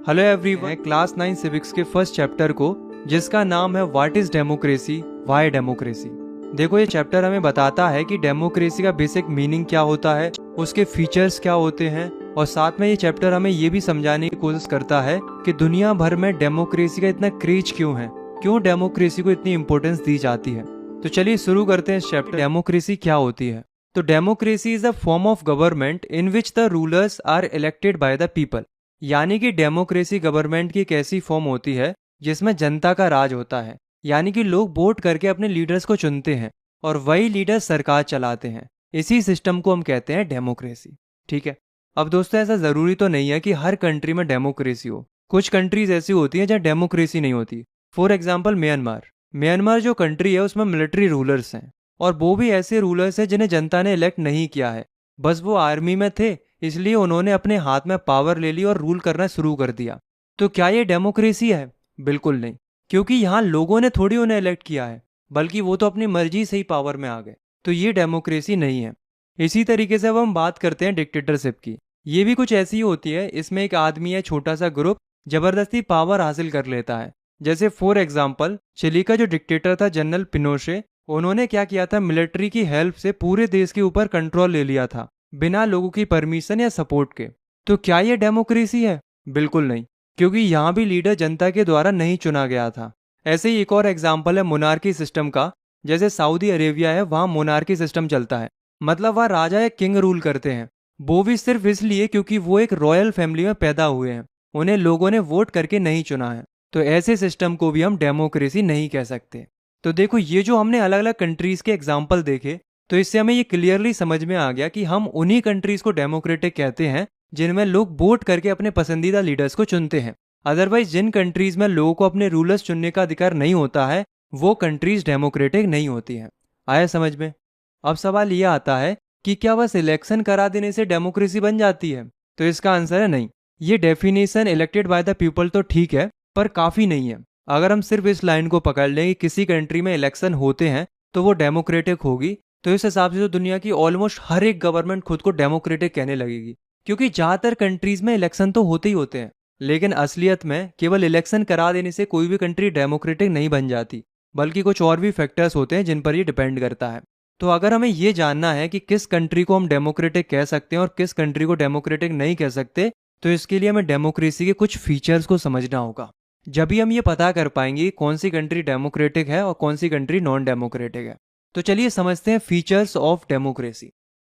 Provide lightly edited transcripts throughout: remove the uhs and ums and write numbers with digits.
Hello everyone, class 9 civics के first chapter को जिसका नाम है what is democracy, why democracy. देखो, ये चैप्टर हमें बताता है कि डेमोक्रेसी का बेसिक मीनिंग क्या होता है, उसके फीचर्स क्या होते हैं, और साथ में ये चैप्टर हमें ये भी समझाने की कोशिश करता है कि दुनिया भर में डेमोक्रेसी का इतना क्रेज क्यों है, क्यों डेमोक्रेसी को इतनी इंपॉर्टेंस दी जाती है। तो चलिए शुरू करते हैं इस चैप्टर। डेमोक्रेसी क्या होती है? तो democracy is a form of government in which the rulers are elected by the people. यानी कि डेमोक्रेसी गवर्नमेंट की एक ऐसी फॉर्म होती है जिसमें जनता का राज होता है, यानी कि लोग वोट करके अपने लीडर्स को चुनते हैं और वही लीडर सरकार चलाते हैं। इसी सिस्टम को हम कहते हैं डेमोक्रेसी। ठीक है। अब दोस्तों, ऐसा जरूरी तो नहीं है कि हर कंट्री में डेमोक्रेसी हो। कुछ कंट्रीज ऐसी होती हैं जहाँ डेमोक्रेसी नहीं होती। फॉर एग्जाम्पल म्यांमार जो कंट्री है उसमें मिलिट्री रूलर्स हैं, और वो भी ऐसे रूलर्स हैं जिन्हें जनता ने इलेक्ट नहीं किया है, बस वो आर्मी में थे इसलिए उन्होंने अपने हाथ में पावर ले ली और रूल करना शुरू कर दिया। तो क्या ये डेमोक्रेसी है? बिल्कुल नहीं, क्योंकि यहाँ लोगों ने थोड़ी उन्हें इलेक्ट किया है, बल्कि वो तो अपनी मर्जी से ही पावर में आ गए। तो ये डेमोक्रेसी नहीं है। इसी तरीके से अब हम बात करते हैं डिक्टेटरशिप की। ये भी कुछ ऐसी होती है, इसमें एक आदमी या छोटा सा ग्रुप जबरदस्ती पावर हासिल कर लेता है। जैसे फॉर एग्जाम्पल चिली का जो डिक्टेटर था जनरल पिनोशे, उन्होंने क्या किया था, मिलिट्री की हेल्प से पूरे देश के ऊपर कंट्रोल ले लिया था बिना लोगों की परमिशन या सपोर्ट के। तो क्या ये डेमोक्रेसी है? बिल्कुल नहीं, क्योंकि यहाँ भी लीडर जनता के द्वारा नहीं चुना गया था। ऐसे ही एक और एग्जाम्पल है मोनार्की सिस्टम का। जैसे सऊदी अरेबिया है, वहाँ मोनार्की सिस्टम चलता है, मतलब वहाँ राजा या किंग रूल करते हैं। वो भी सिर्फ इसलिए क्योंकि वो एक रॉयल फैमिली में पैदा हुए हैं, उन्हें लोगों ने वोट करके नहीं चुना है। तो ऐसे सिस्टम को भी हम डेमोक्रेसी नहीं कह सकते। तो देखो, ये जो हमने अलग अलग कंट्रीज के एग्जाम्पल देखे, तो इससे हमें ये क्लियरली समझ में आ गया कि हम उन्हीं कंट्रीज को डेमोक्रेटिक कहते हैं जिनमें लोग वोट करके अपने पसंदीदा लीडर्स को चुनते हैं। अदरवाइज जिन कंट्रीज में लोगों को अपने रूलर्स चुनने का अधिकार नहीं होता है, वो कंट्रीज डेमोक्रेटिक नहीं होती हैं। आया समझ में? अब सवाल ये आता है कि क्या बस इलेक्शन करा देने से डेमोक्रेसी बन जाती है? तो इसका आंसर है नहीं। ये definition elected by the people तो ठीक है, पर काफी नहीं है। अगर हम सिर्फ इस लाइन को पकड़ लें कि किसी कंट्री में इलेक्शन होते हैं तो वो डेमोक्रेटिक होगी, तो इस हिसाब से तो दुनिया की ऑलमोस्ट हर एक गवर्नमेंट खुद को डेमोक्रेटिक कहने लगेगी, क्योंकि ज्यादातर कंट्रीज में इलेक्शन तो होते ही होते हैं। लेकिन असलियत में केवल इलेक्शन करा देने से कोई भी कंट्री डेमोक्रेटिक नहीं बन जाती, बल्कि कुछ और भी फैक्टर्स होते हैं जिन पर ये डिपेंड करता है। तो अगर हमें ये जानना है कि किस कंट्री को हम डेमोक्रेटिक कह सकते हैं और किस कंट्री को डेमोक्रेटिक नहीं कह सकते, तो इसके लिए हमें डेमोक्रेसी के कुछ फीचर्स को समझना होगा। जब भी हम ये पता कर पाएंगे कौन सी कंट्री डेमोक्रेटिक है और कौन सी कंट्री नॉन डेमोक्रेटिक है। तो चलिए समझते हैं फीचर्स ऑफ डेमोक्रेसी।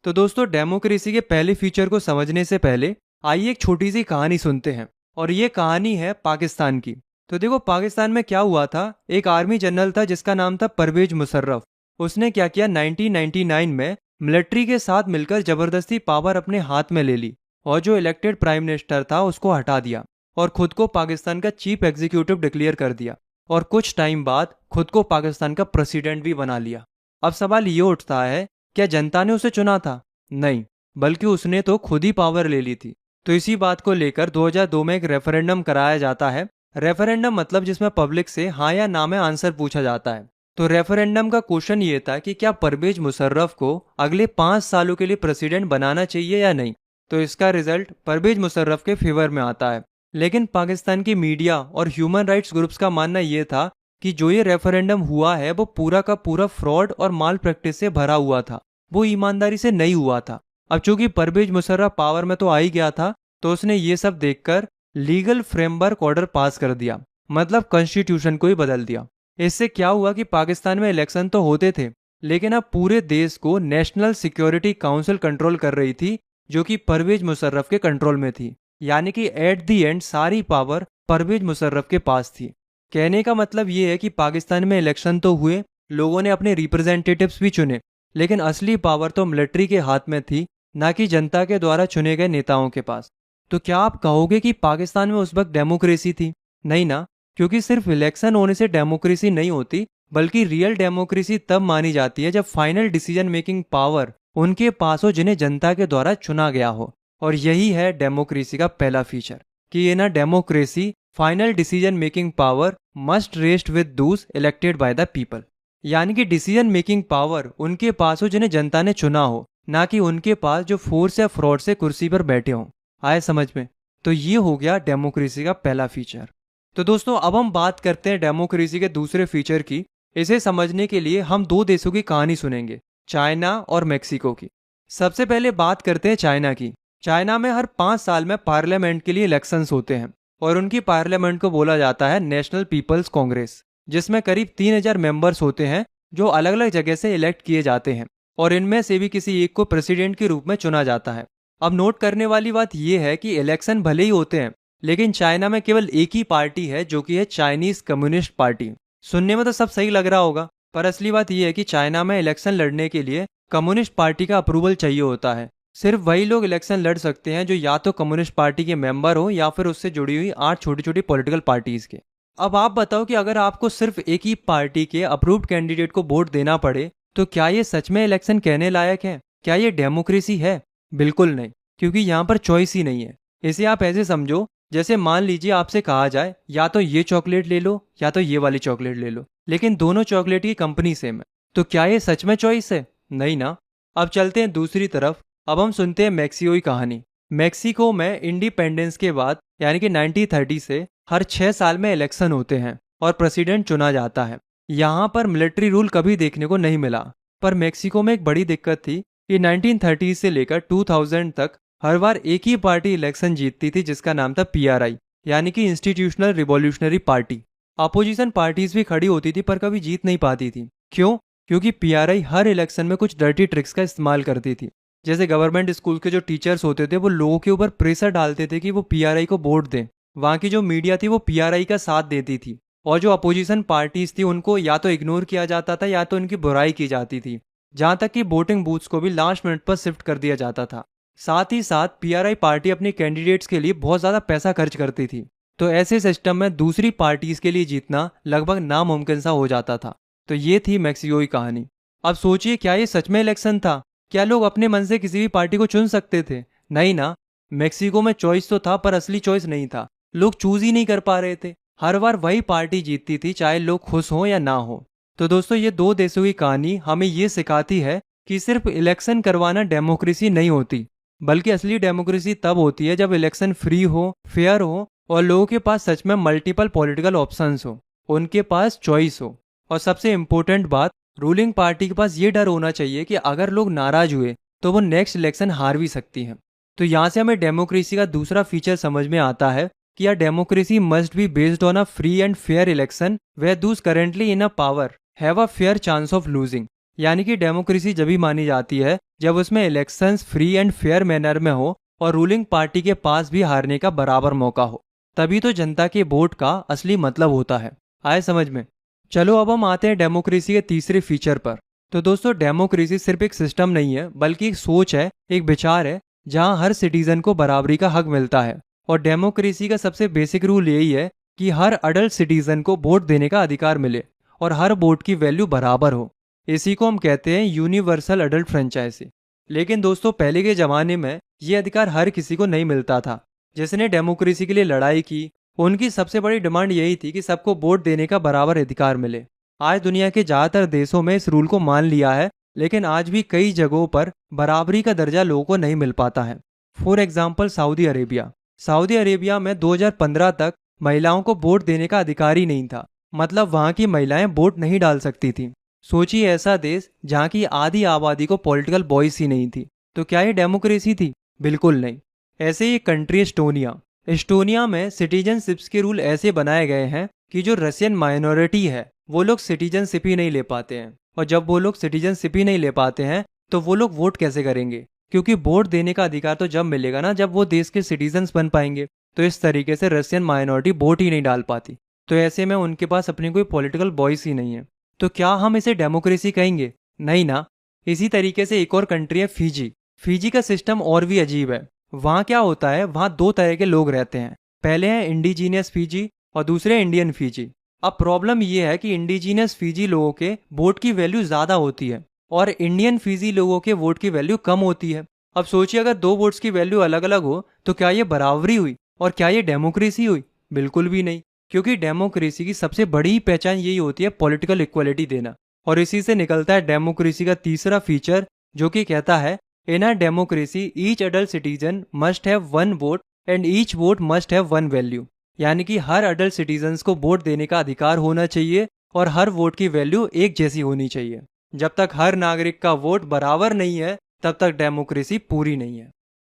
तो दोस्तों, डेमोक्रेसी के पहले फीचर को समझने से पहले आइए एक छोटी सी कहानी सुनते हैं, और ये कहानी है पाकिस्तान की। तो देखो, पाकिस्तान में क्या हुआ था, एक आर्मी जनरल था जिसका नाम था परवेज मुशर्रफ। उसने क्या किया, 1999 में मिलिट्री के साथ मिलकर जबरदस्ती पावर अपने हाथ में ले ली और जो इलेक्टेड प्राइम मिनिस्टर था उसको हटा दिया और खुद को पाकिस्तान का चीफ एग्जीक्यूटिव डिक्लेयर कर दिया, और कुछ टाइम बाद खुद को पाकिस्तान का प्रेसिडेंट भी बना लिया। अब सवाल ये उठता है, क्या जनता ने उसे चुना था? नहीं, बल्कि उसने तो खुद ही पावर ले ली थी। तो इसी बात को लेकर 2002 में एक रेफरेंडम कराया जाता है। रेफरेंडम मतलब जिसमें पब्लिक से हाँ या ना में आंसर पूछा जाता है। तो रेफरेंडम का क्वेश्चन ये था कि क्या परवेज मुशर्रफ को अगले 5 सालों के लिए प्रेसिडेंट बनाना चाहिए या नहीं। तो इसका रिजल्ट परवेज मुशर्रफ के फेवर में आता है। लेकिन पाकिस्तान की मीडिया और ह्यूमन राइट्स ग्रुप्स का मानना यह था कि जो ये रेफरेंडम हुआ है वो पूरा का पूरा फ्रॉड और माल प्रैक्टिस से भरा हुआ था, वो ईमानदारी से नहीं हुआ था। अब चूंकि परवेज मुशर्रफ पावर में तो आ ही गया था, तो उसने ये सब देखकर लीगल फ्रेमवर्क ऑर्डर पास कर दिया, मतलब कॉन्स्टिट्यूशन को ही बदल दिया। इससे क्या हुआ कि पाकिस्तान में इलेक्शन तो होते थे, लेकिन अब पूरे देश को नेशनल सिक्योरिटी काउंसिल कंट्रोल कर रही थी, जो कि परवेज मुशर्रफ के कंट्रोल में थी। यानी कि एट दी एंड सारी पावर परवेज मुशर्रफ के पास थी। कहने का मतलब ये है कि पाकिस्तान में इलेक्शन तो हुए, लोगों ने अपने रिप्रेजेंटेटिव्स भी चुने, लेकिन असली पावर तो मिलिट्री के हाथ में थी, ना कि जनता के द्वारा चुने गए नेताओं के पास। तो क्या आप कहोगे कि पाकिस्तान में उस वक्त डेमोक्रेसी थी? नहीं ना, क्योंकि सिर्फ इलेक्शन होने से डेमोक्रेसी नहीं होती, बल्कि रियल डेमोक्रेसी तब मानी जाती है जब फाइनल डिसीजन मेकिंग पावर उनके पास हो जिन्हें जनता के द्वारा चुना गया हो। और यही है डेमोक्रेसी का पहला फीचर, कि ये ना democracy final decision making power must rest with those elected by the people. यानी कि डिसीजन मेकिंग पावर उनके पास हो जिन्हें जनता ने चुना हो, ना कि उनके पास जो फोर्स या फ्रॉड से कुर्सी पर बैठे हों। आए समझ में? तो ये हो गया डेमोक्रेसी का पहला फीचर। तो दोस्तों अब हम बात करते हैं डेमोक्रेसी के दूसरे फीचर की। इसे समझने के लिए हम दो देशों की कहानी सुनेंगे, चाइना और मेक्सिको की। सबसे पहले बात करते हैं चाइना की। चाइना में हर 5 साल में पार्लियामेंट के लिए इलेक्शंस होते हैं और उनकी पार्लियामेंट को बोला जाता है नेशनल पीपल्स कांग्रेस, जिसमें करीब 3000 मेंबर्स होते हैं जो अलग अलग जगह से इलेक्ट किए जाते हैं और इनमें से भी किसी एक को प्रेसिडेंट के रूप में चुना जाता है। अब नोट करने वाली बात यह है कि इलेक्शन भले ही होते हैं लेकिन चाइना में केवल एक ही पार्टी है जो कि है चाइनीज कम्युनिस्ट पार्टी। सुनने में तो सब सही लग रहा होगा, पर असली बात यह है कि चाइना में इलेक्शन लड़ने के लिए कम्युनिस्ट पार्टी का अप्रूवल चाहिए होता है। सिर्फ वही लोग इलेक्शन लड़ सकते हैं जो या तो कम्युनिस्ट पार्टी के मेंबर हो या फिर उससे जुड़ी हुई 8 छोटी छोटी पॉलिटिकल पार्टीज के। अब आप बताओ कि अगर आपको सिर्फ एक ही पार्टी के अप्रूव्ड कैंडिडेट को वोट देना पड़े तो क्या ये सच में इलेक्शन कहने लायक है? क्या ये डेमोक्रेसी है? बिल्कुल नहीं, क्योंकि यहाँ पर चॉइस ही नहीं है। इसे आप ऐसे समझो जैसे मान लीजिए आपसे कहा जाए या तो ये चॉकलेट ले लो या तो ये वाली चॉकलेट ले लो, लेकिन दोनों चॉकलेट की कंपनी सेम है, तो क्या ये सच में चॉइस है? नहीं ना। अब चलते हैं दूसरी तरफ। अब हम सुनते हैं मेक्सिको की कहानी। मेक्सिको में इंडिपेंडेंस के बाद यानी कि 1930 से हर 6 साल में इलेक्शन होते हैं और प्रेसिडेंट चुना जाता है। यहाँ पर मिलिट्री रूल कभी देखने को नहीं मिला, पर मेक्सिको में एक बड़ी दिक्कत थी कि 1930 से लेकर 2000 तक हर बार एक ही पार्टी इलेक्शन जीतती थी जिसका नाम था पीआरआई यानी कि institutional revolutionary party. Opposition parties भी खड़ी होती थी पर कभी जीत नहीं पाती थी। क्यों? क्योंकि पीआरआई हर इलेक्शन में कुछ डर्टी ट्रिक्स का इस्तेमाल करती थी। जैसे गवर्नमेंट स्कूल के जो टीचर्स होते थे वो लोगों के ऊपर प्रेशर डालते थे कि वो पीआरआई को वोट दें। वहाँ की जो मीडिया थी वो पीआरआई का साथ देती थी और जो अपोजिशन पार्टीज थी उनको या तो इग्नोर किया जाता था या तो उनकी बुराई की जाती थी। जहाँ तक कि वोटिंग बूथ्स को भी लास्ट मिनट पर शिफ्ट कर दिया जाता था। साथ ही साथ पीआरआई पार्टी अपने कैंडिडेट्स के लिए बहुत ज्यादा पैसा खर्च करती थी, तो ऐसे सिस्टम में दूसरी पार्टीज के लिए जीतना लगभग नामुमकिन सा हो जाता था। तो ये थी मेक्सिको की कहानी। अब सोचिए, क्या ये सच में इलेक्शन था? क्या लोग अपने मन से किसी भी पार्टी को चुन सकते थे? नहीं ना। मेक्सिको में चॉइस तो था पर असली चॉइस नहीं था। लोग चूज ही नहीं कर पा रहे थे। हर बार वही पार्टी जीतती थी चाहे लोग खुश हों या ना हो। तो दोस्तों ये दो देशों की कहानी हमें ये सिखाती है कि सिर्फ इलेक्शन करवाना डेमोक्रेसी नहीं होती, बल्कि असली डेमोक्रेसी तब होती है जब इलेक्शन फ्री हो, फेयर हो और लोगों के पास सच में मल्टीपल पॉलिटिकल ऑप्शंस हो, उनके पास चॉइस हो। और सबसे इम्पोर्टेंट बात, रूलिंग पार्टी के पास ये डर होना चाहिए कि अगर लोग नाराज हुए तो वो नेक्स्ट इलेक्शन हार भी सकती है। तो यहाँ से हमें डेमोक्रेसी का दूसरा फीचर समझ में आता है कि यार democracy must be based on a free and fair election where those currently in a power have a fair chance of losing. यानी कि डेमोक्रेसी जब भी मानी जाती है जब उसमें elections free and fair manner में हो और रूलिंग पार्टी के पास भी हारने का बराबर मौका हो, तभी तो जनता के वोट का असली मतलब होता है। आए समझ में? चलो अब हम आते हैं डेमोक्रेसी के तीसरे फीचर पर। तो दोस्तों डेमोक्रेसी सिर्फ एक सिस्टम नहीं है बल्कि एक सोच है, एक विचार है जहां हर सिटीजन को बराबरी का हक मिलता है। और डेमोक्रेसी का सबसे बेसिक रूल यही है कि हर अडल्ट सिटीजन को वोट देने का अधिकार मिले और हर वोट की वैल्यू बराबर हो। इसी को हम कहते हैं यूनिवर्सल अडल्ट फ्रेंचाइजी। लेकिन दोस्तों पहले के जमाने में ये अधिकार हर किसी को नहीं मिलता था। जिसने डेमोक्रेसी के लिए लड़ाई की उनकी सबसे बड़ी डिमांड यही थी कि सबको वोट देने का बराबर अधिकार मिले। आज दुनिया के ज्यादातर देशों में इस रूल को मान लिया है, लेकिन आज भी कई जगहों पर बराबरी का दर्जा लोगों को नहीं मिल पाता है। For example Saudi Arabia. Saudi Arabia में 2015 तक महिलाओं को वोट देने का अधिकार ही नहीं था। मतलब वहाँ की महिलाएं वोट नहीं डाल सकती थी। सोचिए, ऐसा देश जहाँ की आधी आबादी को पॉलिटिकल वॉइस ही नहीं थी, तो क्या ये डेमोक्रेसी थी? बिल्कुल नहीं। ऐसे ही कंट्री एस्टोनिया। एस्टोनिया में सिटीजनशिप्स के रूल ऐसे बनाए गए हैं कि जो रशियन माइनॉरिटी है वो लोग सिटीजनशिप ही नहीं ले पाते हैं। और जब वो लोग सिटीजनशिप ही नहीं ले पाते हैं तो वो लोग वोट कैसे करेंगे? क्योंकि वोट देने का अधिकार तो जब मिलेगा ना जब वो देश के सिटीजन्स बन पाएंगे। तो इस तरीके से रशियन माइनॉरिटी वोट ही नहीं डाल पाती। तो ऐसे में उनके पास अपनी कोई पॉलिटिकल वॉइस ही नहीं है। तो क्या हम इसे डेमोक्रेसी कहेंगे? नहीं ना। इसी तरीके से एक और कंट्री है फिजी। फिजी का सिस्टम और भी अजीब है। वहाँ क्या होता है, वहाँ दो तरह के लोग रहते हैं। पहले हैं इंडिजीनियस फिजी और दूसरे इंडियन फिजी। अब प्रॉब्लम ये है कि इंडिजीनियस फिजी लोगों के वोट की वैल्यू ज्यादा होती है और इंडियन फिजी लोगों के वोट की वैल्यू कम होती है। अब सोचिए, अगर दो वोट्स की वैल्यू अलग अलग हो तो क्या ये बराबरी हुई और क्या ये डेमोक्रेसी हुई? बिल्कुल भी नहीं। क्योंकि डेमोक्रेसी की सबसे बड़ी पहचान यही होती है पॉलिटिकल इक्वलिटी देना। और इसी से निकलता है डेमोक्रेसी का तीसरा फीचर, जो कि कहता है in a democracy each adult citizen must have one vote and each vote must have one value, यानी कि हर अडल्ट सिटीजन्स को वोट देने का अधिकार होना चाहिए और हर वोट की वैल्यू एक जैसी होनी चाहिए। जब तक हर नागरिक का वोट बराबर नहीं है तब तक डेमोक्रेसी पूरी नहीं है।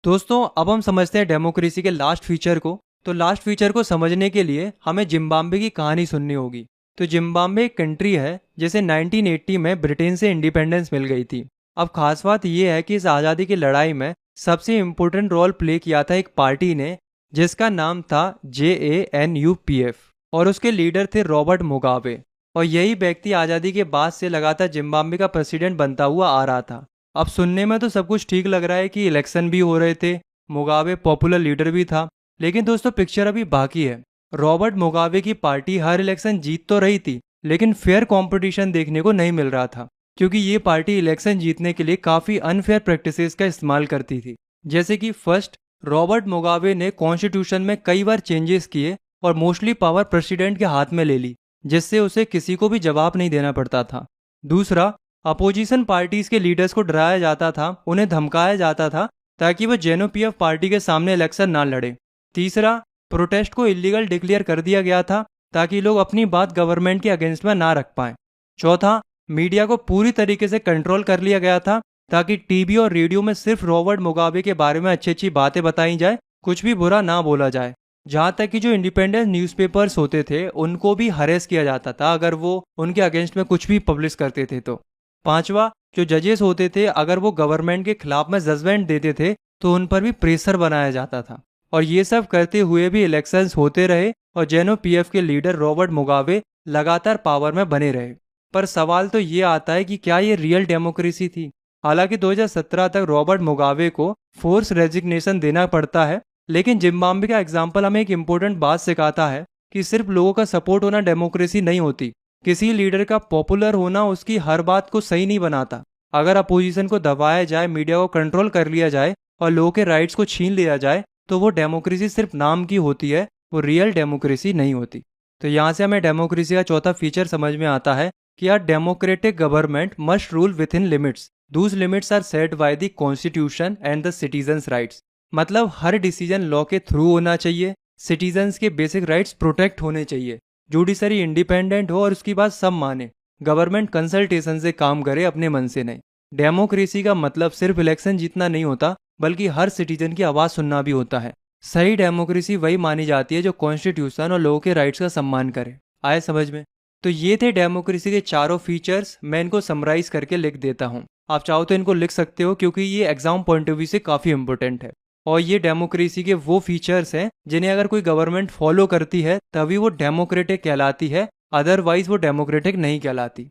दोस्तों, अब हम समझते हैं डेमोक्रेसी के लास्ट फीचर को। तो लास्ट फीचर को समझने के लिए हमें जिम्बाब्वे की कहानी सुननी होगी। तो जिम्बाब्वे एक कंट्री है जिसे 1980 में ब्रिटेन से इंडिपेंडेंस मिल गई थी। अब खास बात यह है कि इस आज़ादी की लड़ाई में सबसे इम्पोर्टेंट रोल प्ले किया था एक पार्टी ने जिसका नाम था JANU-PF और उसके लीडर थे रॉबर्ट मुगाबे। और यही व्यक्ति आज़ादी के बाद से लगातार जिम्बाब्वे का प्रेसिडेंट बनता हुआ आ रहा था। अब सुनने में तो सब कुछ ठीक लग रहा है कि इलेक्शन भी हो रहे थे, मुगाबे पॉपुलर लीडर भी था, लेकिन दोस्तों पिक्चर अभी बाकी है। रॉबर्ट मुगाबे की पार्टी हर इलेक्शन जीत तो रही थी, लेकिन फेयर कंपटीशन देखने को नहीं मिल रहा था, क्योंकि ये पार्टी इलेक्शन जीतने के लिए काफी अनफेयर प्रैक्टिसेस का इस्तेमाल करती थी। जैसे कि फर्स्ट, रॉबर्ट मुगाबे ने कॉन्स्टिट्यूशन में कई बार चेंजेस किए और मोस्टली पावर प्रेसिडेंट के हाथ में ले ली, जिससे उसे किसी को भी जवाब नहीं देना पड़ता था। दूसरा, अपोजिशन पार्टीज के लीडर्स को डराया जाता था, उन्हें धमकाया जाता था ताकि वो JANU-PF पार्टी के सामने इलेक्शन ना लड़े। तीसरा, प्रोटेस्ट को इलीगल डिक्लेयर कर दिया गया था ताकि लोग अपनी बात गवर्नमेंट के अगेंस्ट में ना रख पाएं। चौथा, मीडिया को पूरी तरीके से कंट्रोल कर लिया गया था ताकि टीवी और रेडियो में सिर्फ रॉबर्ट मुगाबे के बारे में अच्छी अच्छी बातें बताई जाए, कुछ भी बुरा ना बोला जाए। जहाँ तक कि जो इंडिपेंडेंट न्यूज़पेपर्स होते थे उनको भी हरेस किया जाता था अगर वो उनके अगेंस्ट में कुछ भी पब्लिश करते थे तो। पांचवा, जो जजेस होते थे अगर वो गवर्नमेंट के खिलाफ में जजमेंट देते थे तो उन पर भी प्रेशर बनाया जाता था। और ये सब करते हुए भी इलेक्शंस होते रहे और JANU-PF के लीडर रॉबर्ट मुगाबे लगातार पावर में बने रहे। पर सवाल तो ये आता है कि क्या ये रियल डेमोक्रेसी थी? हालांकि 2017 तक रॉबर्ट मुगाबे को फोर्स रेजिग्नेशन देना पड़ता है, लेकिन जिम्बाब्वे का एग्जाम्पल हमें एक इम्पोर्टेंट बात सिखाता है कि सिर्फ लोगों का सपोर्ट होना डेमोक्रेसी नहीं होती। किसी लीडर का पॉपुलर होना उसकी हर बात को सही नहीं बनाता। अगर अपोजिशन को दबाया जाए, मीडिया को कंट्रोल कर लिया जाए और लोगों के राइट्स को छीन लिया जाए तो वो डेमोक्रेसी सिर्फ नाम की होती है, वो रियल डेमोक्रेसी नहीं होती। तो यहाँ से हमें डेमोक्रेसी का चौथा फीचर समझ में आता है कि our democratic government must rule within limits, those limits are set by the constitution and the citizens rights. मतलब हर डिसीजन लॉ के थ्रू होना चाहिए, सिटीजन्स के बेसिक राइट्स प्रोटेक्ट होने चाहिए, जुडिशरी इंडिपेंडेंट हो और उसकी बात सब माने, गवर्नमेंट कंसल्टेशन से काम करे, अपने मन से नहीं। डेमोक्रेसी का मतलब सिर्फ इलेक्शन जीतना नहीं होता, बल्कि हर सिटीजन की आवाज़ सुनना भी होता है। सही डेमोक्रेसी वही मानी जाती है जो कॉन्स्टिट्यूशन और लोगों के राइट्स का सम्मान करे। आए समझ में? तो ये थे डेमोक्रेसी के चारों फीचर्स। मैं इनको समराइज करके लिख देता हूँ, आप चाहो तो इनको लिख सकते हो क्योंकि ये एग्जाम पॉइंट ऑफ व्यू से काफ़ी इंपॉर्टेंट है। और ये डेमोक्रेसी के वो फीचर्स हैं जिन्हें अगर कोई गवर्नमेंट फॉलो करती है तभी वो डेमोक्रेटिक कहलाती है, अदरवाइज वो डेमोक्रेटिक नहीं कहलाती।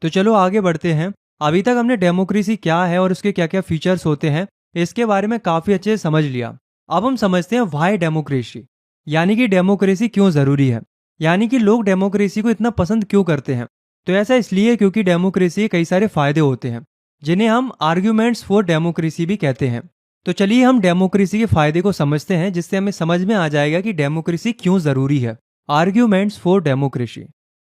तो चलो आगे बढ़ते हैं। अभी तक हमने डेमोक्रेसी क्या है और उसके क्या क्या फीचर्स होते हैं इसके बारे में काफ़ी अच्छे से समझ लिया। अब हम समझते हैं व्हाई डेमोक्रेसी, यानी कि डेमोक्रेसी क्यों ज़रूरी है, यानी कि लोग डेमोक्रेसी को इतना पसंद क्यों करते हैं। तो ऐसा इसलिए क्योंकि डेमोक्रेसी के कई सारे फायदे होते हैं जिन्हें हम आर्ग्यूमेंट्स फॉर डेमोक्रेसी भी कहते हैं। तो चलिए हम डेमोक्रेसी के फायदे को समझते हैं जिससे हमें समझ में आ जाएगा कि डेमोक्रेसी क्यों ज़रूरी है। Arguments for democracy.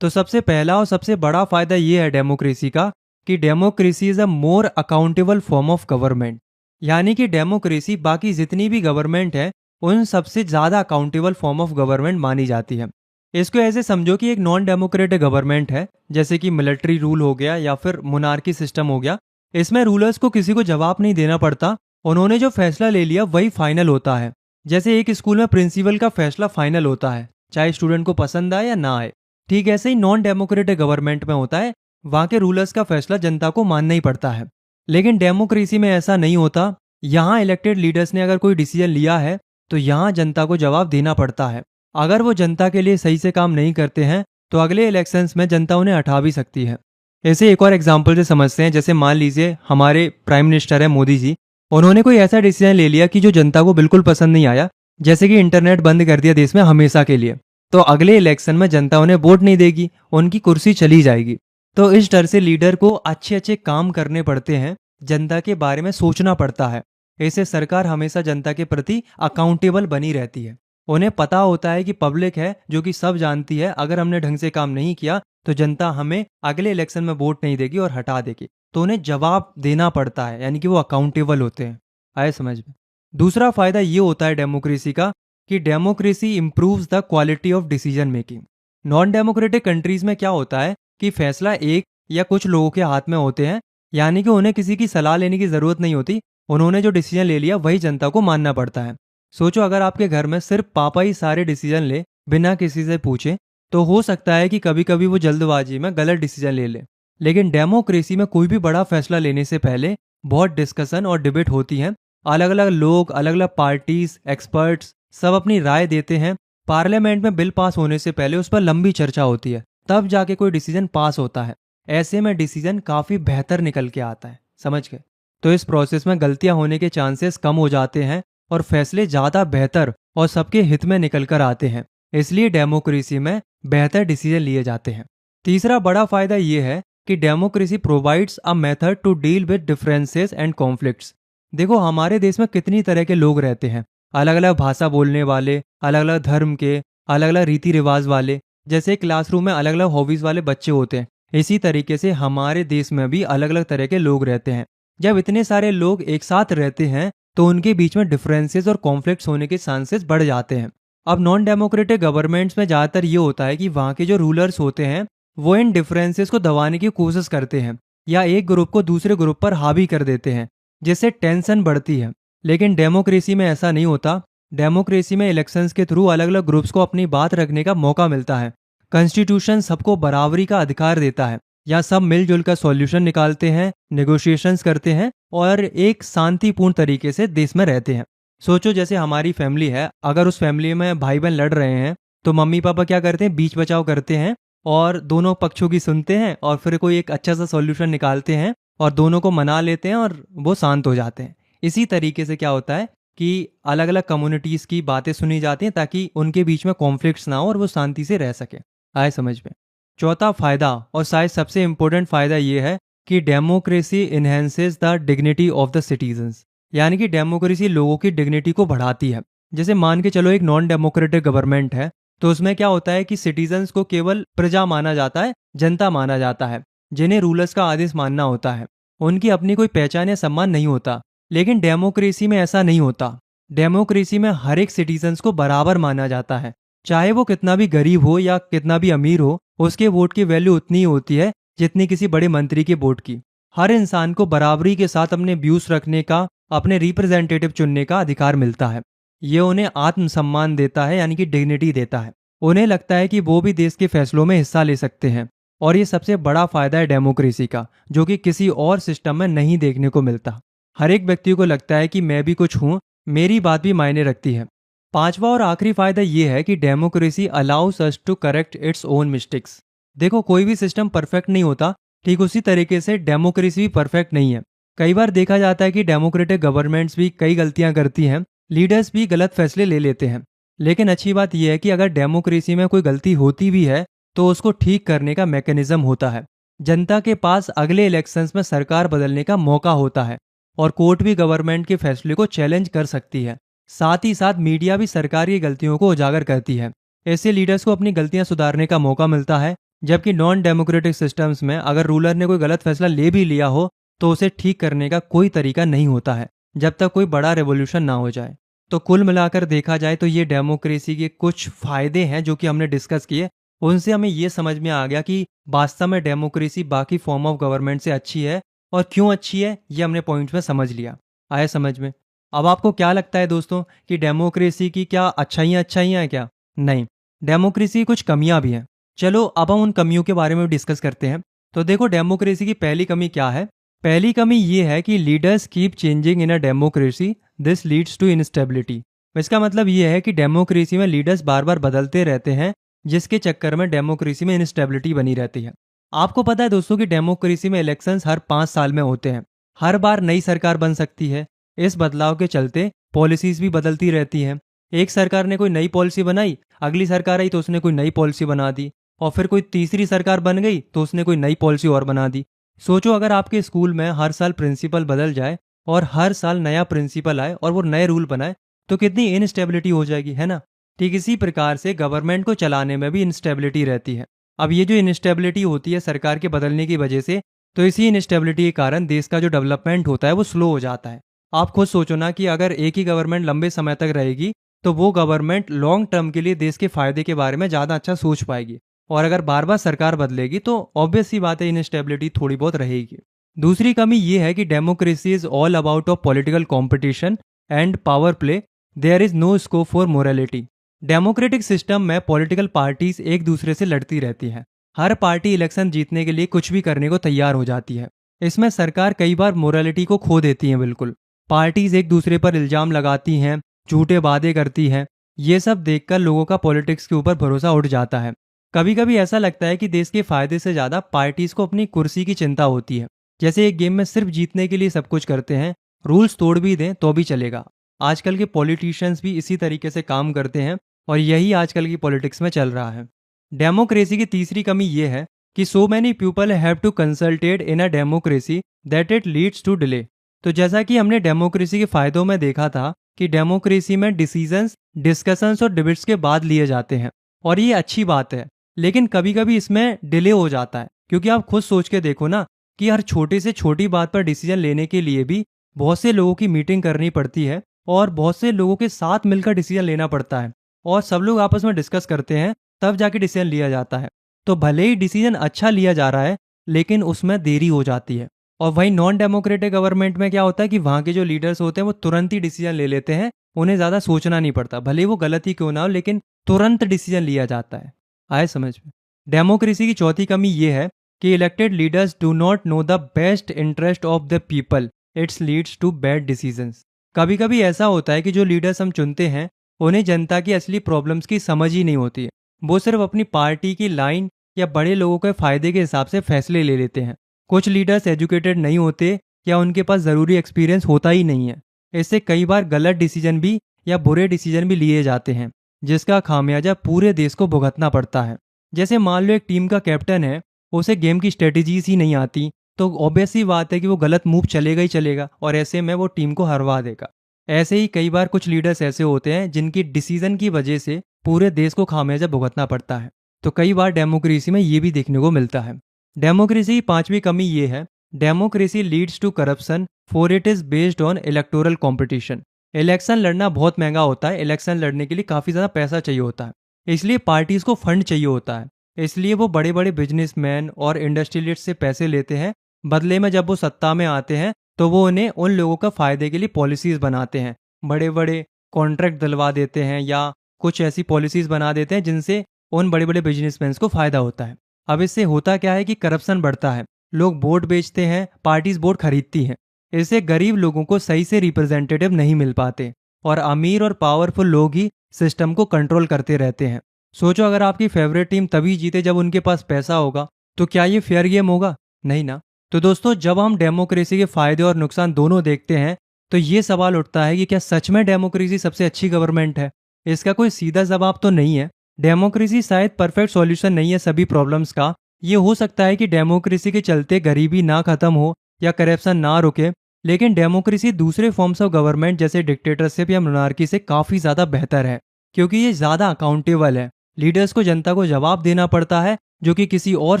तो सबसे पहला और सबसे बड़ा फायदा ये है डेमोक्रेसी का कि democracy is a more accountable form of government, यानी कि डेमोक्रेसी बाकी जितनी भी गवर्नमेंट है उन सबसे ज़्यादा अकाउंटेबल फॉर्म ऑफ गवर्नमेंट मानी जाती है। इसको ऐसे समझो कि एक नॉन डेमोक्रेटिक गवर्नमेंट है, जैसे कि मिलिट्री रूल हो गया या फिर मोनार्की सिस्टम हो गया। इसमें रूलर्स को किसी को जवाब नहीं देना पड़ता, उन्होंने जो फैसला ले लिया वही फाइनल होता है। जैसे एक स्कूल में प्रिंसिपल का फैसला फाइनल होता है, चाहे स्टूडेंट को पसंद आए या ना आए। ठीक ऐसे ही नॉन डेमोक्रेटिक गवर्नमेंट में होता है, वहाँ के रूलर्स का फैसला जनता को मानना ही पड़ता है। लेकिन डेमोक्रेसी में ऐसा नहीं होता। यहाँ इलेक्टेड लीडर्स ने अगर कोई डिसीजन लिया है तो यहाँ जनता को जवाब देना पड़ता है। अगर वो जनता के लिए सही से काम नहीं करते हैं तो अगले इलेक्शंस में जनता उन्हें हटा भी सकती है। ऐसे एक और एग्जाम्पल से समझते हैं। जैसे मान लीजिए हमारे प्राइम मिनिस्टर है मोदी जी, उन्होंने कोई ऐसा डिसीजन ले लिया कि जो जनता को बिल्कुल पसंद नहीं आया, जैसे कि इंटरनेट बंद कर दिया देश में हमेशा के लिए। तो अगले इलेक्शन में जनता उन्हें वोट नहीं देगी, उनकी कुर्सी चली जाएगी। तो इस डर से लीडर को अच्छे अच्छे काम करने पड़ते हैं, जनता के बारे में सोचना पड़ता है। ऐसे सरकार हमेशा जनता के प्रति अकाउंटेबल बनी रहती है। उन्हें पता होता है कि पब्लिक है जो कि सब जानती है, अगर हमने ढंग से काम नहीं किया तो जनता हमें अगले इलेक्शन में वोट नहीं देगी और हटा देगी। तो उन्हें जवाब देना पड़ता है, यानी कि वो अकाउंटेबल होते हैं। आए समझ में? दूसरा फायदा ये होता है डेमोक्रेसी का कि democracy improves the quality of decision making. Non democratic countries में क्या होता है कि फैसला एक या कुछ लोगों के हाथ में होते हैं, यानी कि उन्हें किसी की सलाह लेने की जरूरत नहीं होती, उन्होंने जो डिसीजन ले लिया वही जनता को मानना पड़ता है। सोचो अगर आपके घर में सिर्फ पापा ही सारे डिसीजन ले बिना किसी से पूछे, तो हो सकता है कि कभी कभी वो जल्दबाजी में गलत डिसीजन ले ले। लेकिन डेमोक्रेसी में कोई भी बड़ा फैसला लेने से पहले बहुत डिस्कशन और डिबेट होती है। अलग अलग लोग, अलग अलग पार्टीज, एक्सपर्ट्स सब अपनी राय देते हैं। पार्लियामेंट में बिल पास होने से पहले उस पर लंबी चर्चा होती है, तब जाके कोई डिसीजन पास होता है। ऐसे में डिसीजन काफी बेहतर निकल के आता है, समझ गए? तो इस प्रोसेस में गलतियां होने के चांसेस कम हो जाते हैं और फैसले ज्यादा बेहतर और सबके हित में निकल कर आते हैं। इसलिए डेमोक्रेसी में बेहतर डिसीजन लिए जाते हैं। तीसरा बड़ा फायदा ये है कि democracy provides a method to deal with differences and conflicts. देखो हमारे देश में कितनी तरह के लोग रहते हैं, अलग अलग भाषा बोलने वाले, अलग अलग धर्म के, अलग अलग रीति रिवाज वाले। जैसे क्लासरूम में अलग अलग हॉबीज वाले बच्चे होते हैं, इसी तरीके से हमारे देश में भी अलग अलग तरह के लोग रहते हैं। जब इतने सारे लोग एक साथ रहते हैं तो उनके बीच में डिफरेंसेस और कॉन्फ्लिक्ट्स होने के चांसेस बढ़ जाते हैं। अब नॉन डेमोक्रेटिक गवर्नमेंट्स में ज़्यादातर ये होता है कि वहाँ के जो रूलर्स होते हैं वो इन डिफरेंसेस को दबाने की कोशिश करते हैं या एक ग्रुप को दूसरे ग्रुप पर हावी कर देते हैं, जिससे टेंशन बढ़ती है। लेकिन डेमोक्रेसी में ऐसा नहीं होता। डेमोक्रेसी में इलेक्शंस के थ्रू अलग अलग ग्रुप्स को अपनी बात रखने का मौका मिलता है। कॉन्स्टिट्यूशन सबको बराबरी का अधिकार देता है। यहाँ सब मिलजुल कर सॉल्यूशन निकालते हैं, नेगोशिएशंस करते हैं और एक शांतिपूर्ण तरीके से देश में रहते हैं। सोचो जैसे हमारी फैमिली है, अगर उस फैमिली में भाई बहन लड़ रहे हैं तो मम्मी पापा क्या करते हैं, बीच बचाव करते हैं और दोनों पक्षों की सुनते हैं और फिर कोई एक अच्छा सा सॉल्यूशन निकालते हैं और दोनों को मना लेते हैं और वो शांत हो जाते हैं। इसी तरीके से क्या होता है कि अलग अलग कम्युनिटीज की बातें सुनी जाती हैं ताकि उनके बीच में कॉन्फ्लिक्ट्स ना हो और वो शांति से रह सके। आए समझ में? चौथा फायदा और शायद सबसे इंपॉर्टेंट फायदा ये है कि democracy enhances the dignity of the citizens. यानी कि डेमोक्रेसी लोगों की डिग्निटी को बढ़ाती है। जैसे मान के चलो एक नॉन डेमोक्रेटिक गवर्नमेंट है, तो उसमें क्या होता है कि सिटीजन्स को केवल प्रजा माना जाता है, जनता माना जाता है, जिन्हें रूलर्स का आदेश मानना होता है। उनकी अपनी कोई पहचान या सम्मान नहीं होता। लेकिन डेमोक्रेसी में ऐसा नहीं होता। डेमोक्रेसी में हर एक सिटीजन्स को बराबर माना जाता है, चाहे वो कितना भी गरीब हो या कितना भी अमीर हो, उसके वोट की वैल्यू उतनी ही होती है जितनी किसी बड़े मंत्री के वोट की। हर इंसान को बराबरी के साथ अपने व्यूज रखने का, अपने रिप्रेजेंटेटिव चुनने का अधिकार मिलता है। ये उन्हें आत्मसम्मान देता है, यानी कि डिग्निटी देता है। उन्हें लगता है कि वो भी देश के फैसलों में हिस्सा ले सकते हैं। और ये सबसे बड़ा फायदा है डेमोक्रेसी का, जो कि किसी और सिस्टम में नहीं देखने को मिलता। हर एक व्यक्ति को लगता है कि मैं भी कुछ हूँ, मेरी बात भी मायने रखती है। पांचवा और आखिरी फायदा ये है कि democracy allows us to correct its own mistakes. देखो कोई भी सिस्टम परफेक्ट नहीं होता, ठीक उसी तरीके से डेमोक्रेसी भी परफेक्ट नहीं है। कई बार देखा जाता है कि डेमोक्रेटिक गवर्नमेंट्स भी कई गलतियां करती हैं, लीडर्स भी गलत फैसले ले लेते हैं। लेकिन अच्छी बात यह है कि अगर डेमोक्रेसी में कोई गलती होती भी है तो उसको ठीक करने का मैकेनिज्म होता है। जनता के पास अगले इलेक्शंस में सरकार बदलने का मौका होता है और कोर्ट भी गवर्नमेंट के फैसले को चैलेंज कर सकती है। साथ ही साथ मीडिया भी सरकार की गलतियों को उजागर करती है। ऐसे लीडर्स को अपनी गलतियां सुधारने का मौका मिलता है। जबकि नॉन डेमोक्रेटिक सिस्टम्स में अगर रूलर ने कोई गलत फैसला ले भी लिया हो तो उसे ठीक करने का कोई तरीका नहीं होता है, जब तक कोई बड़ा रेवोल्यूशन ना हो जाए। तो कुल मिलाकर देखा जाए तो ये डेमोक्रेसी के कुछ फायदे हैं जो कि हमने डिस्कस किए। उनसे हमें ये समझ में आ गया कि वास्तव में डेमोक्रेसी बाकी फॉर्म ऑफ गवर्नमेंट से अच्छी है, और क्यों अच्छी है ये हमने पॉइंट में समझ लिया। आए समझ में? अब आपको क्या लगता है दोस्तों कि डेमोक्रेसी की क्या अच्छाइयाँ हैं क्या? नहीं, डेमोक्रेसी की कुछ कमियां भी हैं। चलो अब हम उन कमियों के बारे में डिस्कस करते हैं। तो देखो डेमोक्रेसी की पहली कमी क्या है? पहली कमी ये है कि leaders keep changing in a democracy, this leads to instability. इसका मतलब ये है कि डेमोक्रेसी में लीडर्स बार बार बदलते रहते हैं, जिसके चक्कर में डेमोक्रेसी में इनस्टेबिलिटी बनी रहती है। आपको पता है दोस्तों कि डेमोक्रेसी में इलेक्शंस हर 5 साल में होते हैं। हर बार नई सरकार बन सकती है। इस बदलाव के चलते पॉलिसीज भी बदलती रहती हैं। एक सरकार ने कोई नई पॉलिसी बनाई, अगली सरकार आई तो उसने कोई नई पॉलिसी बना दी, और फिर कोई तीसरी सरकार बन गई तो उसने कोई नई पॉलिसी और बना दी। सोचो अगर आपके स्कूल में हर साल प्रिंसिपल बदल जाए और हर साल नया प्रिंसिपल आए और वो नए रूल बनाए तो कितनी इनस्टेबिलिटी हो जाएगी, है ना? ठीक इसी प्रकार से गवर्नमेंट को चलाने में भी इनस्टेबिलिटी रहती है। अब ये जो इनस्टेबिलिटी होती है सरकार के बदलने की वजह से, तो इसी इनस्टेबिलिटी के कारण देश का जो डेवलपमेंट होता है वो स्लो हो जाता है। आप खुद सोचो ना कि अगर एक ही गवर्नमेंट लंबे समय तक रहेगी तो वो गवर्नमेंट लॉन्ग टर्म के लिए देश के फायदे के बारे में ज़्यादा अच्छा सोच पाएगी। और अगर बार बार सरकार बदलेगी तो ऑब्वियस सी बात है, इनस्टेबिलिटी थोड़ी बहुत रहेगी। दूसरी कमी ये है कि democracy is all about of political competition and power play. There is no scope for morality. Democratic system में पॉलिटिकल पार्टीज एक दूसरे से लड़ती रहती हैं। हर पार्टी इलेक्शन जीतने के लिए कुछ भी करने को तैयार हो जाती है। इसमें सरकार कई बार मोरालिटी को खो देती है। बिल्कुल, पार्टीज एक दूसरे पर इल्जाम लगाती हैं, झूठे वादे करती हैं। ये सब देखकर लोगों का पॉलिटिक्स के ऊपर भरोसा उठ जाता है। कभी कभी ऐसा लगता है कि देश के फायदे से ज्यादा पार्टीज को अपनी कुर्सी की चिंता होती है। जैसे एक गेम में सिर्फ जीतने के लिए सब कुछ करते हैं, रूल्स तोड़ भी दें तो भी चलेगा। आजकल के पॉलिटिशियंस भी इसी तरीके से काम करते हैं और यही आजकल की पॉलिटिक्स में चल रहा है। डेमोक्रेसी की तीसरी कमी यह है कि so many people have to consulted in a democracy that it leads to delay. तो जैसा कि हमने डेमोक्रेसी के फायदों में देखा था कि डेमोक्रेसी में डिसीजंस, डिस्कशंस और डिबेट्स के बाद लिए जाते हैं और ये अच्छी बात है। लेकिन कभी कभी इसमें डिले हो जाता है, क्योंकि आप खुद सोच के देखो ना कि हर छोटी से छोटी बात पर डिसीजन लेने के लिए भी बहुत से लोगों की मीटिंग करनी पड़ती है और बहुत से लोगों के साथ मिलकर डिसीजन लेना पड़ता है और सब लोग आपस में डिस्कस करते हैं, तब जाके डिसीजन लिया जाता है। तो भले ही डिसीजन अच्छा लिया जा रहा है लेकिन उसमें देरी हो जाती है। और वहीं नॉन डेमोक्रेटिक गवर्नमेंट में क्या होता है कि वहाँ के जो लीडर्स होते हैं वो तुरंत ही डिसीजन ले लेते हैं, उन्हें ज़्यादा सोचना नहीं पड़ता, भले वो गलत ही क्यों ना हो लेकिन तुरंत डिसीजन लिया जाता है। आए समझ में? डेमोक्रेसी की चौथी कमी ये है कि elected leaders do not know the best interest of the people, its leads to bad decisions. कभी कभी ऐसा होता है कि जो लीडर्स हम चुनते हैं उन्हें जनता की असली प्रॉब्लम्स की समझ ही नहीं होती है। वो सिर्फ अपनी पार्टी की लाइन या बड़े लोगों के फायदे के हिसाब से फैसले ले लेते हैं। कुछ लीडर्स एजुकेटेड नहीं होते या उनके पास ज़रूरी एक्सपीरियंस होता ही नहीं है। इससे कई बार गलत डिसीजन भी या बुरे डिसीजन भी लिए जाते हैं, जिसका खामियाजा पूरे देश को भुगतना पड़ता है। जैसे मान लो एक टीम का कैप्टन है, उसे गेम की स्ट्रेटेजीज ही नहीं आती, तो ऑब्वियस सी बात है कि वो गलत मूव चलेगा ही चलेगा और ऐसे में वो टीम को हरवा देगा। ऐसे ही कई बार कुछ लीडर्स ऐसे होते हैं जिनकी डिसीजन की वजह से पूरे देश को खामियाजा भुगतना पड़ता है। तो कई बार डेमोक्रेसी में ये भी देखने को मिलता है। डेमोक्रेसी की पांचवी कमी ये है, democracy leads to corruption for it is based on electoral competition. Election लड़ना बहुत महंगा होता है। इलेक्शन लड़ने के लिए काफ़ी ज़्यादा पैसा चाहिए होता है, इसलिए पार्टीज को फंड चाहिए होता है। इसलिए वो बड़े बड़े बिजनेसमैन और इंडस्ट्रियलिस्ट से पैसे लेते हैं। बदले में जब वो सत्ता में आते हैं तो वो उन्हें उन लोगों का फ़ायदे के लिए पॉलिसीज़ बनाते हैं, बड़े बड़े कॉन्ट्रैक्ट दिलवा देते हैं या कुछ ऐसी पॉलिसीज़ बना देते हैं जिनसे उन बड़े बड़े बिजनेसमैन को फ़ायदा होता है। अब इससे होता क्या है कि करप्शन बढ़ता है, लोग वोट बेचते हैं, पार्टीज वोट खरीदती हैं। इससे गरीब लोगों को सही से रिप्रेजेंटेटिव नहीं मिल पाते और अमीर और पावरफुल लोग ही सिस्टम को कंट्रोल करते रहते हैं। सोचो अगर आपकी फेवरेट टीम तभी जीते जब उनके पास पैसा होगा, तो क्या ये फेयर गेम होगा? नहीं ना। तो दोस्तों, जब हम डेमोक्रेसी के फायदे और नुकसान दोनों देखते हैं तो ये सवाल उठता है कि क्या सच में डेमोक्रेसी सबसे अच्छी गवर्नमेंट है? इसका कोई सीधा जवाब तो नहीं है। डेमोक्रेसी शायद परफेक्ट सॉल्यूशन नहीं है सभी प्रॉब्लम्स का। ये हो सकता है कि डेमोक्रेसी के चलते गरीबी ना खत्म हो या करप्शन ना रुके, लेकिन डेमोक्रेसी दूसरे फॉर्म्स ऑफ गवर्नमेंट जैसे डिक्टेटरशिप या मोनार्की से काफ़ी ज़्यादा बेहतर है, क्योंकि ये ज़्यादा अकाउंटेबल है। लीडर्स को जनता को जवाब देना पड़ता है जो कि किसी और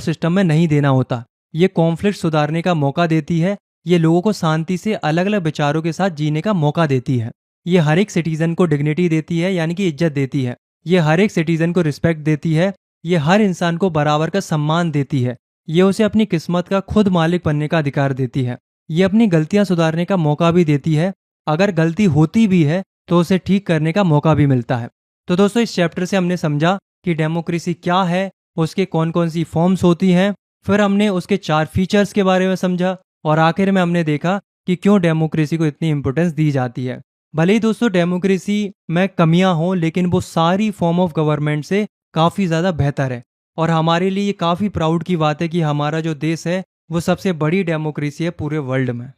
सिस्टम में नहीं देना होता। ये कॉन्फ्लिक्ट सुधारने का मौका देती है। ये लोगों को शांति से अलग अलग विचारों के साथ जीने का मौका देती है। ये हर एक सिटीजन को डिग्निटी देती है, यानी कि इज्जत देती है। ये हर एक सिटीजन को रिस्पेक्ट देती है। ये हर इंसान को बराबर का सम्मान देती है। ये उसे अपनी किस्मत का खुद मालिक बनने का अधिकार देती है। ये अपनी गलतियां सुधारने का मौका भी देती है। अगर गलती होती भी है तो उसे ठीक करने का मौका भी मिलता है। तो दोस्तों, इस चैप्टर से हमने समझा कि डेमोक्रेसी क्या है, उसके कौन कौन सी फॉर्म्स होती हैं, फिर हमने उसके 4 फीचर्स के बारे में समझा और आखिर में हमने देखा कि क्यों डेमोक्रेसी को इतनी इंपॉर्टेंस दी जाती है। भले ही दोस्तों डेमोक्रेसी में कमियां हों, लेकिन वो सारी फॉर्म ऑफ गवर्नमेंट से काफ़ी ज़्यादा बेहतर है और हमारे लिए ये काफ़ी प्राउड की बात है कि हमारा जो देश है वो सबसे बड़ी डेमोक्रेसी है पूरे वर्ल्ड में।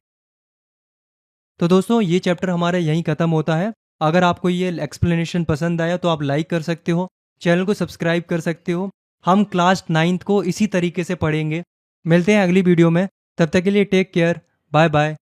तो दोस्तों, ये चैप्टर हमारा यहीं ख़त्म होता है। अगर आपको ये एक्सप्लेनेशन पसंद आया तो आप लाइक कर सकते हो, चैनल को सब्सक्राइब कर सकते हो। हम क्लास 9th को इसी तरीके से पढ़ेंगे। मिलते हैं अगली वीडियो में, तब तक के लिए टेक केयर, बाय बाय।